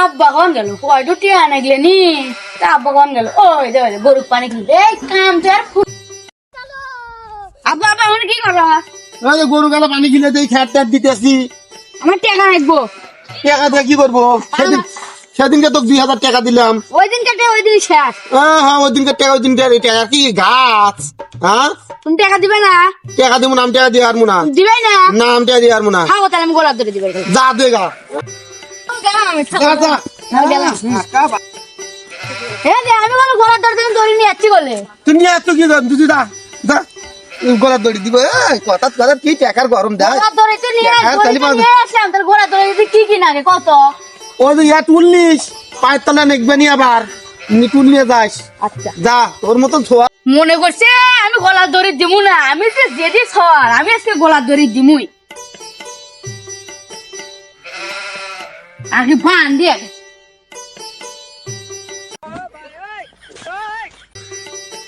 আব্বা কখন গেল কয়টো টিয়া আনা গেলে নি আব্বা কখন গেল ওই দে গরু পানি কিনতে এই কাম তো আর আব্বা আব্বা ওখানে কি করো গরু গেলে পানি কিনে দিই খ্যাট ট্যাট দিতেছি। আমার টাকা রাখবো টাকা দিয়ে কি করবো? সেদিনকে তো 2000 টাকা দিলাম। ওই দিন কেটে ওই দিন শেষ। হ্যাঁ ওই দিনকে টাকা, ওই দিনকে টাকা কি গাছ? হ্যাঁ তুমি টাকা দিবে না? টাকা দিব না, আমি টাকা দিয়ে হারবো না। দিবে না? না আমি টাকা দিয়ে হারবো না। খাও তাহলে আমি গোলাপ ধরে দিবে যা দে গা গেলাম আমি যা যা। গেলাম হ্যাঁ আমি কোনো গোলাপ ধরে তুমি ধরে নিয়ে যাচ্ছি বলে তুমি এত কি তুই যা যা গলা দড়ি দিব। কথা কথা কি টাকার গরম দেয়। গোলাপ ধরে তো নিয়ে আসলাম তার গোলাপ ধরে কি কি নাগে কত ও যে ইয়া তুললিস পায়ের তলা নেকবে নি আবার নিকুল নিয়ে যাস। আচ্ছা যা তোর মতন ছোয়া মনে করছে আমি গলার দড়ি দিমু না, আমি যে যেদি সর আমি আজকে গলার দড়ি দিমুই আগে বান দিয়ে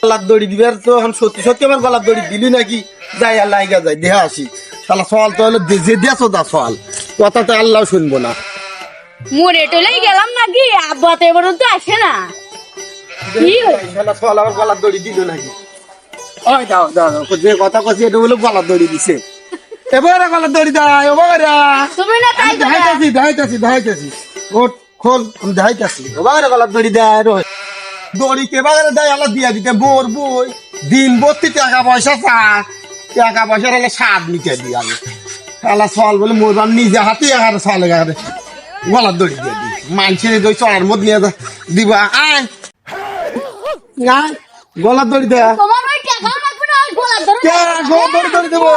গলার দড়ি দিবে তো এখন সত্যি সত্যি আমার গলার দড়ি দিলি নাকি? যাই আল্লাহ আইগা যাই দেহা আসি শালা সওয়াল তো হলো যে দিয়েছো তা সওয়াল কথা তো আল্লাহ শুনবো না। মরে টলেই গেলাম নাকি আব্বা তো এবার তো আসে না কি শালা সওয়াল আমার গলার দড়ি দিল নাকি? ওই দাও দাও দাও, যে কথা কছি এটা হলো গলার দড়ি দিছে। এবারে গলার দড়ি দাও এবারে তুমি না তাই দেখাইতেছি ওট খোল আমি দেখাইতেছি এবারে গলার দড়ি দেয় রোজ দড়ি কেবারে দেয় আল্লাহ দিয়া দিতে বোর বই দিন ভর্তি টাকা পয়সা চা টাকা পয়সার হলে স্বাদ নিতে দিই আমি আল্লাহ সওয়াল বলে মোর নিজে হাতে এগারে সওয়াল এগারে গলার দড়ি দিয়ে দিই মানুষের ওই চড়ার মধ্যে নিয়ে দিবা আয় আয় গলার দড়ি দেয় তোমার ওই টাকা লাগবে না ওই গোলাপ ধরে দড়ি দেবো